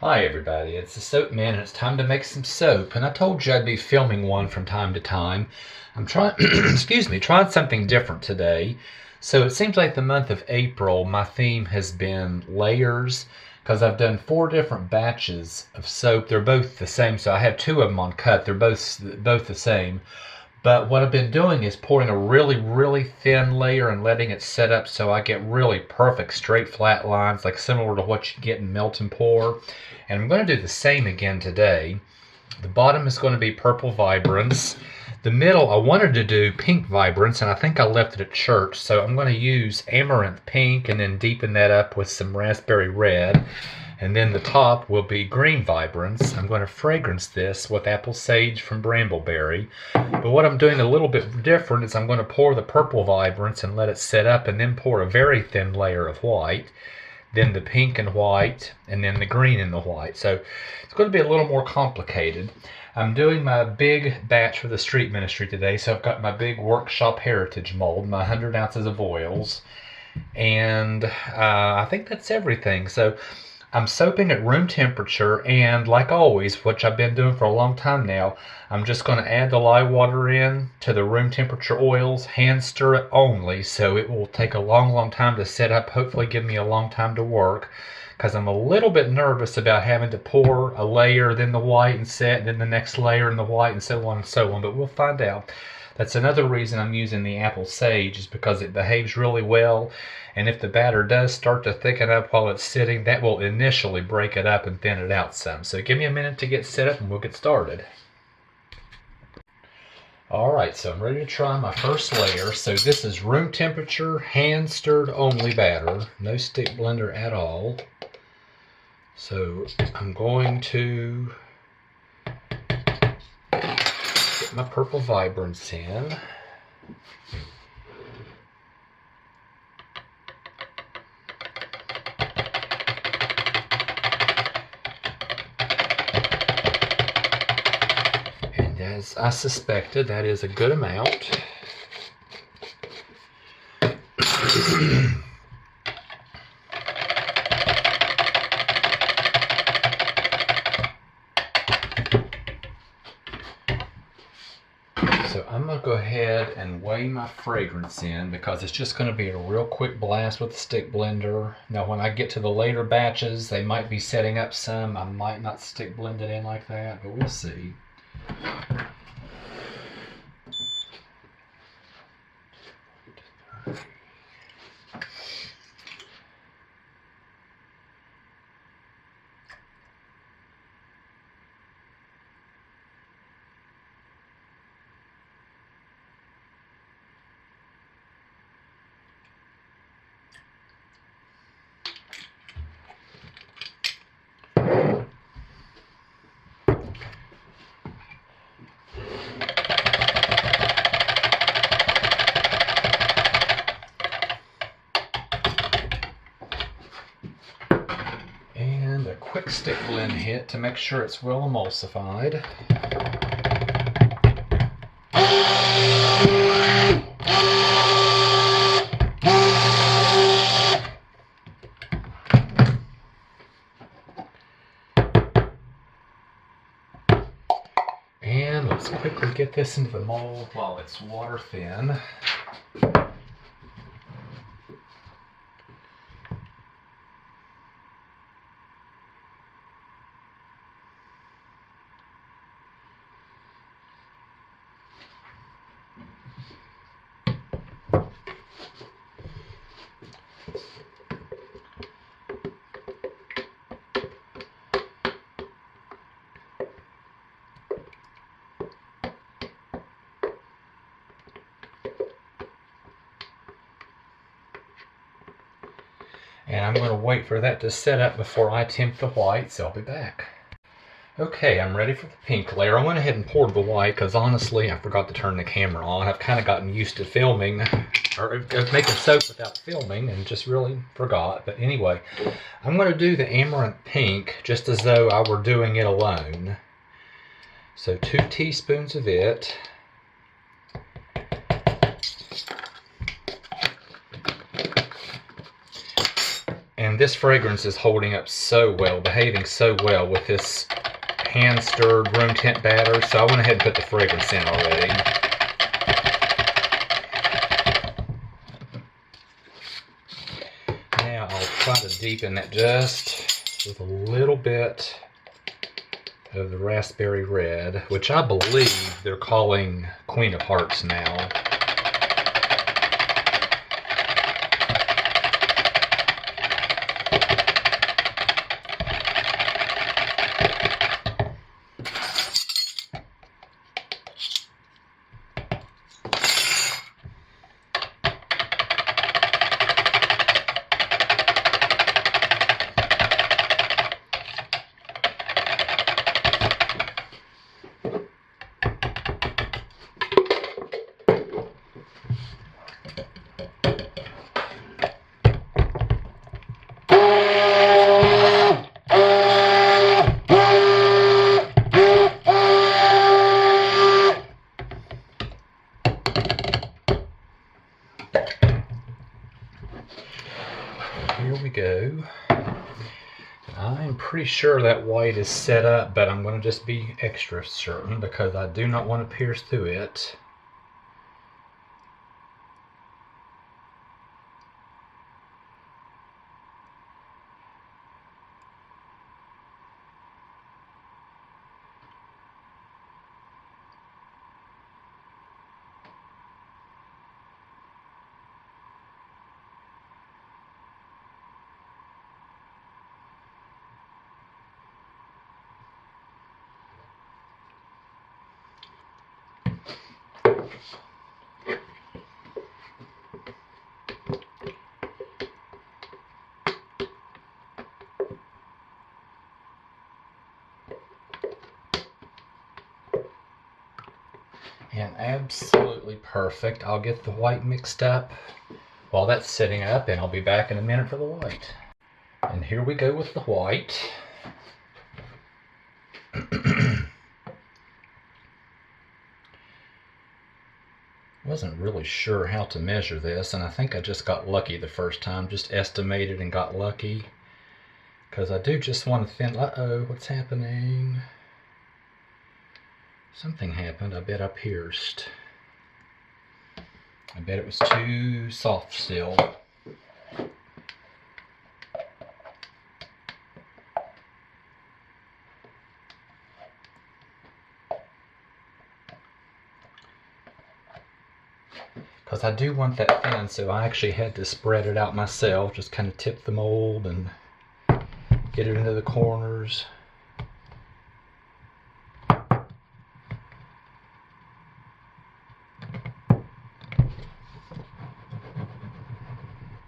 Hi everybody, it's the Soap Man and it's time to make some soap. And I told you I'd be filming one from time to time. I'm trying, trying something different today. So it seems like the month of April, my theme has been layers because I've done 4 different batches of soap. They're both the same, so I have 2 of them on cut. They're both the same. But what I've been doing is pouring a really thin layer and letting it set up so I get really perfect straight flat lines, like similar to what you get in melt and pour. And I'm going to do the same again today. The bottom is going to be purple vibrance. The middle, I wanted to do pink vibrance, and I think I left it at church, so I'm going to use amaranth pink and then deepen that up with some raspberry red. And then the top will be green vibrance. I'm going to fragrance this with apple sage from Brambleberry. But what I'm doing a little bit different is I'm going to pour the purple vibrance and let it set up, and then pour a very thin layer of white, then the pink and white, and then the green and the white. So it's going to be a little more complicated. I'm doing my big batch for the street ministry today, so I've got my big workshop heritage mold, my 100 ounces of oils, and I think that's everything. So I'm soaping at room temperature, and like always, which I've been doing for a long time now, I'm just going to add the lye water in to the room temperature oils, hand stir it only, so it will take a long time to set up, hopefully give me a long time to work, because I'm a little bit nervous about having to pour a layer, then the white and set, then the next layer and the white, and so on and so on, but we'll find out. That's another reason I'm using the apple sage, is because it behaves really well, and if the batter does start to thicken up while it's sitting, that will initially break it up and thin it out some. So give me a minute to get set up and we'll get started. Alright, so I'm ready to try my first layer. So this is room temperature, hand stirred only batter, no stick blender at all. So I'm going to get my purple vibrance in. And as I suspected, that is a good amount. So I'm going to go ahead and weigh my fragrance in, because it's just going to be a real quick blast with the stick blender. Now when I get to the later batches, they might be setting up some. I might not stick blend it in like that, but we'll see. And a quick stick blend hit to make sure it's well emulsified. And let's quickly get this into the mold while it's water thin. And I'm going to wait for that to set up before I tempt the white, so I'll be back. Okay, I'm ready for the pink layer. I went ahead and poured the white because honestly, I forgot to turn the camera on. I've kind of gotten used to filming, or making soap without filming, and just really forgot. But anyway, I'm going to do the amaranth pink just as though I were doing it alone. So 2 teaspoons of it. And this fragrance is holding up so well, behaving so well with this hand-stirred room temp batter, so I went ahead and put the fragrance in already. Now I'll try to deepen that just with a little bit of the raspberry red, which I believe they're calling Queen of Hearts now. Here we go. I'm pretty sure that white is set up, but I'm going to just be extra certain because I do not want to pierce through it. And absolutely perfect. I'll get the white mixed up while that's setting up, and I'll be back in a minute for the white. And here we go with the white. Wasn't really sure how to measure this, and I think I just got lucky the first time. Just estimated and got lucky. Because I do just want to thin... Uh-oh, what's happening? Something happened. I bet I pierced. I bet it was too soft still. Because I do want that thin, so I actually had to spread it out myself. Just kind of tip the mold and get it into the corners.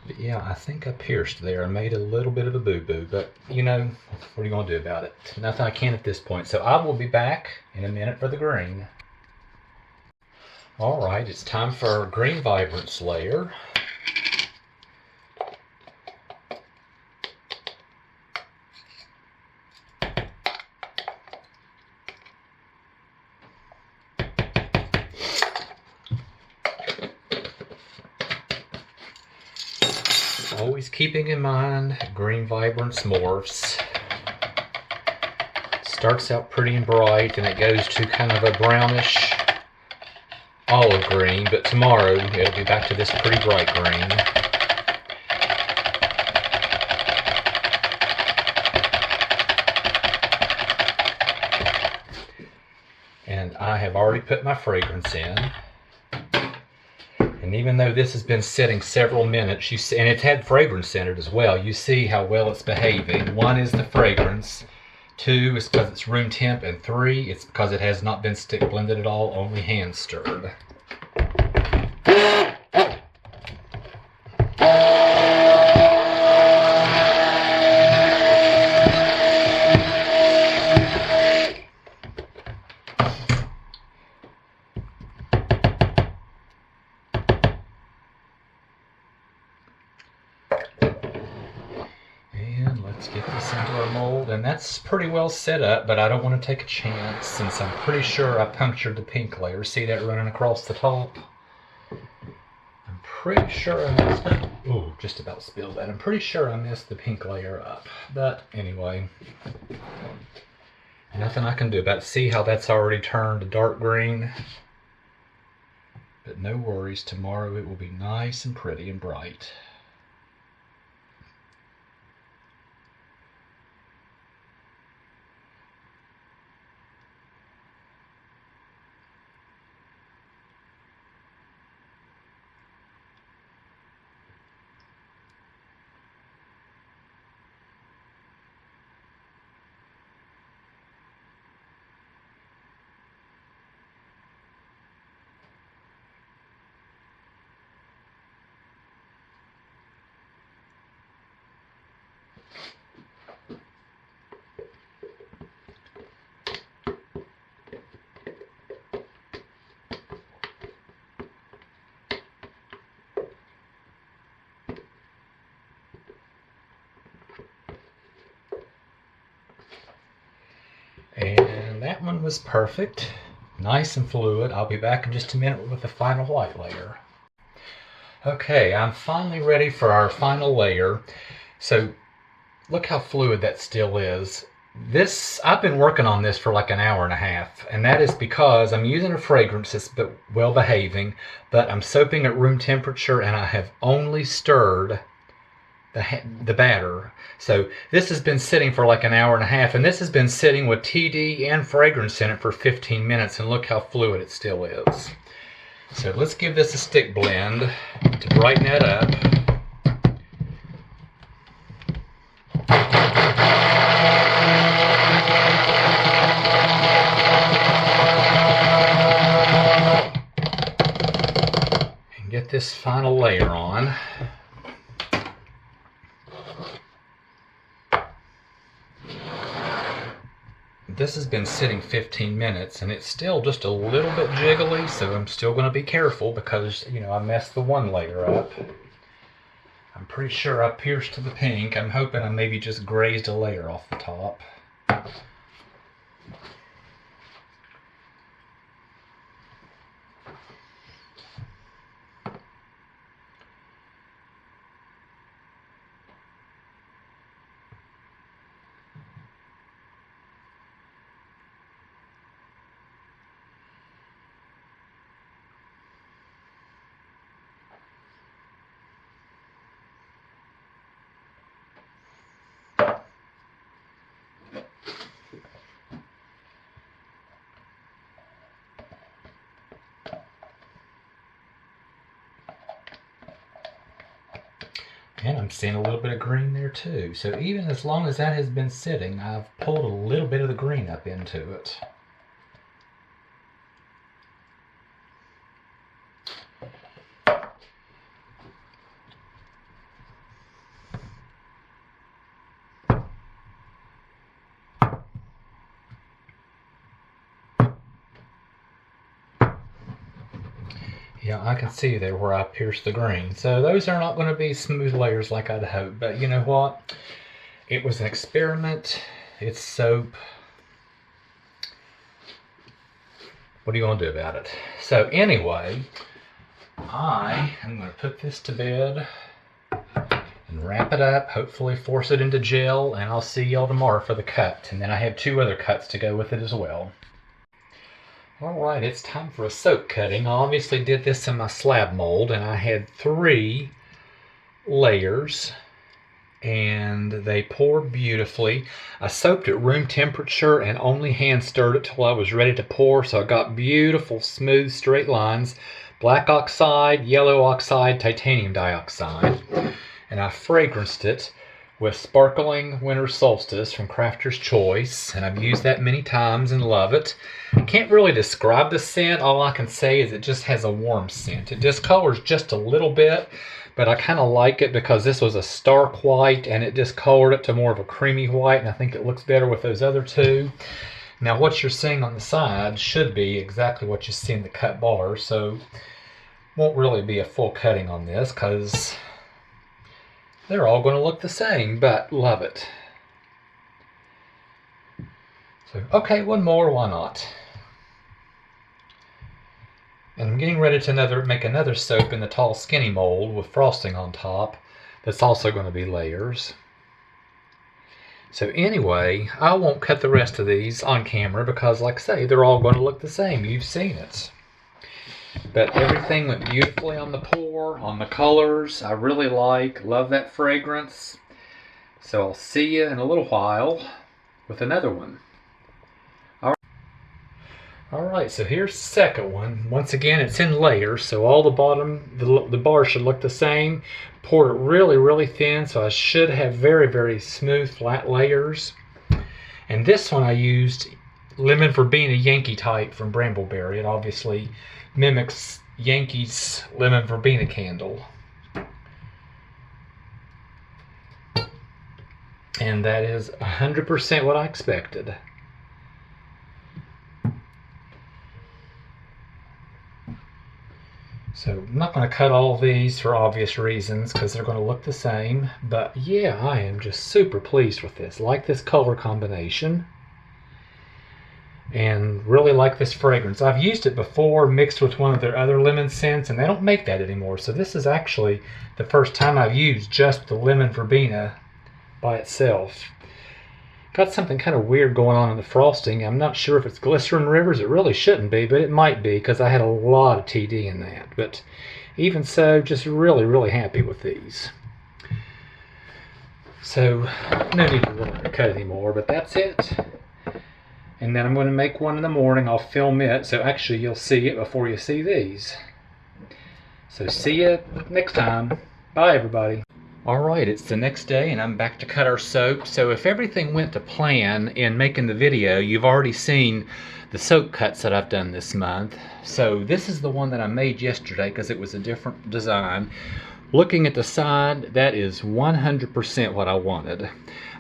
But yeah, I think I pierced there. I made a little bit of a boo-boo, but you know, what are you going to do about it? Nothing I can at this point. So I will be back in a minute for the green. Alright, it's time for our green vibrance layer. Always keeping in mind, green vibrance morphs. Starts out pretty and bright, and it goes to kind of a brownish olive green, but tomorrow it'll be back to this pretty bright green. And I have already put my fragrance in. And even though this has been sitting several minutes, you see, and it's had fragrance in it as well, you see how well it's behaving. 1 is the fragrance, 2 is because it's room temp, and 3 it's because it has not been stick blended at all, only hand stirred. Let's get this into our mold, and that's pretty well set up, but I don't want to take a chance since I'm pretty sure I punctured the pink layer. See that running across the top? I'm pretty sure I messed up. Ooh, just about spilled that. I'm pretty sure I messed the pink layer up. But anyway, nothing I can do about it. See how that's already turned a dark green? But no worries, tomorrow it will be nice and pretty and bright. And that one was perfect, nice and fluid. I'll be back in just a minute with the final white layer. Okay, I'm finally ready for our final layer. So look how fluid that still is. I've been working on this for like an hour and a half, and that is because I'm using a fragrance that's well behaving, but I'm soaping at room temperature, and I have only stirred the batter. So this has been sitting for like an hour and a half, and this has been sitting with TD and fragrance in it for 15 minutes, and look how fluid it still is. So let's give this a stick blend to brighten that up. And get this final layer on. This has been sitting 15 minutes and it's still just a little bit jiggly, so I'm still going to be careful because, you know, I messed the one layer up. I'm pretty sure I pierced the pink. I'm hoping I maybe just grazed a layer off the top. And I'm seeing a little bit of green there too. So even as long as that has been sitting, I've pulled a little bit of the green up into it. Yeah, I can see there where I pierced the green. So those are not going to be smooth layers like I'd hoped. But you know what? It was an experiment. It's soap. What are you going to do about it? So anyway, I am going to put this to bed and wrap it up. Hopefully force it into gel. And I'll see y'all tomorrow for the cut. And then I have 2 other cuts to go with it as well. Alright, it's time for a soap cutting. I obviously did this in my slab mold, and I had 3 layers, and they poured beautifully. I soaped at room temperature and only hand stirred it till I was ready to pour, so I got beautiful, smooth, straight lines. Black oxide, yellow oxide, titanium dioxide. And I fragranced it with Sparkling Winter Solstice from Crafter's Choice, and I've used that many times and love it. I can't really describe the scent. All I can say is it just has a warm scent. It discolors just a little bit, but I kind of like it because this was a stark white and it discolored it to more of a creamy white, and I think it looks better with those other 2. Now what you're seeing on the side should be exactly what you see in the cut bar, so won't really be a full cutting on this because they're all going to look the same, but love it. So, okay, one more, why not? And I'm getting ready to make another soap in the tall skinny mold with frosting on top. That's also going to be layers. So anyway, I won't cut the rest of these on camera because, like I say, they're all going to look the same. You've seen it. But everything went beautifully on the pour, on the colors. I really love that fragrance. So I'll see you in a little while with another one. Alright, so here's the second one. Once again, it's in layers, so all the bars should look the same. Poured it really, really thin, so I should have very, very smooth, flat layers. And this one I used lemon verbena Yankee type from Brambleberry. It obviously mimics Yankee's lemon verbena candle. And that is 100% what I expected. So I'm not going to cut all these for obvious reasons because they're going to look the same. But yeah, I am just super pleased with this. Like this color combination. And really like this fragrance. I've used it before mixed with one of their other lemon scents, and they don't make that anymore. So this is actually the first time I've used just the lemon verbena by itself. Got something kind of weird going on in the frosting. I'm not sure if it's glycerin rivers. It really shouldn't be, but it might be because I had a lot of TD in that. But even so, just really, really happy with these. So no need to really cut anymore, but that's it. And then I'm going to make one in the morning. I'll film it, so actually you'll see it before you see these. So see you next time. Bye, everybody. Alright, it's the next day and I'm back to cut our soap. So if everything went to plan in making the video, you've already seen the soap cuts that I've done this month. So this is the one that I made yesterday because it was a different design. Looking at the side, that is 100% what I wanted.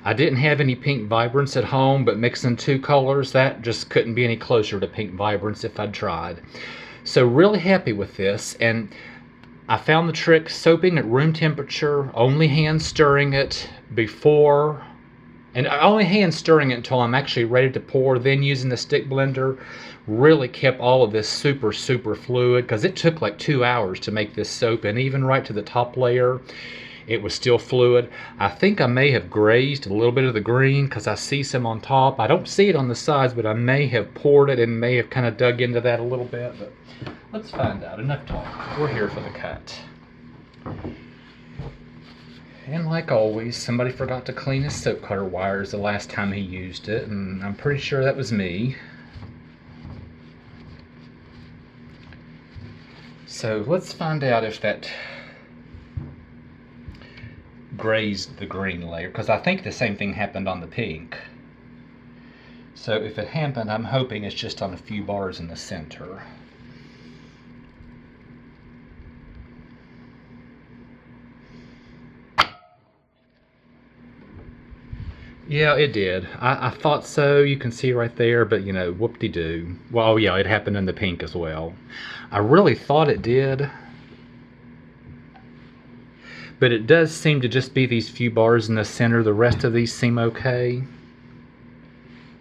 I didn't have any pink vibrance at home, but mixing two colors, that just couldn't be any closer to pink vibrance if I'd tried. So really happy with this. And I found the trick soaping at room temperature, only hand stirring it before, and only hand stirring it until I'm actually ready to pour, then using the stick blender. Really kept all of this super, super fluid because it took like 2 hours to make this soap, and even right to the top layer, it was still fluid. I think I may have grazed a little bit of the green because I see some on top. I don't see it on the sides, but I may have poured it and may have kind of dug into that a little bit, but let's find out. Enough talk. We're here for the cut. And like always, somebody forgot to clean his soap cutter wires the last time he used it, and I'm pretty sure that was me. So let's find out if that grazed the green layer, because I think the same thing happened on the pink. So if it happened, I'm hoping it's just on a few bars in the center. Yeah, it did. I thought so. You can see right there, but you know, whoop-de-doo. Well, yeah, it happened in the pink as well. I really thought it did. But it does seem to just be these few bars in the center. The rest of these seem okay.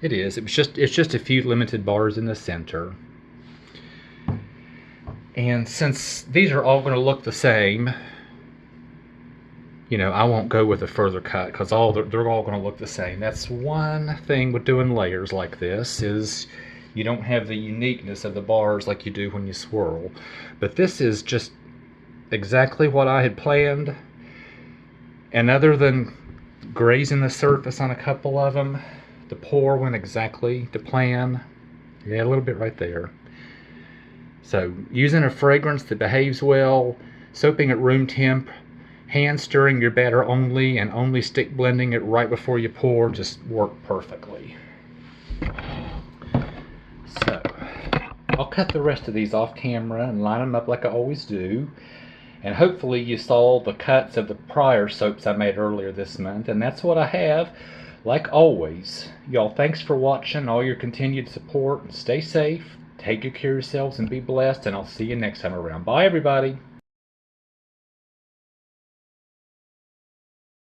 It is. It's just a few limited bars in the center. And since these are all going to look the same, you know, I won't go with a further cut because they're all going to look the same. That's one thing with doing layers like this, is you don't have the uniqueness of the bars like you do when you swirl. But this is just exactly what I had planned. And other than grazing the surface on a couple of them, the pour went exactly to plan. Yeah, a little bit right there. So using a fragrance that behaves well, soaping at room temp, hand stirring your batter only, and only stick blending it right before you pour just worked perfectly. So I'll cut the rest of these off camera and line them up like I always do. And hopefully you saw the cuts of the prior soaps I made earlier this month, and that's what I have. Like always, y'all, thanks for watching, all your continued support. Stay safe, take good care of yourselves, and be blessed, and I'll see you next time around. Bye, everybody.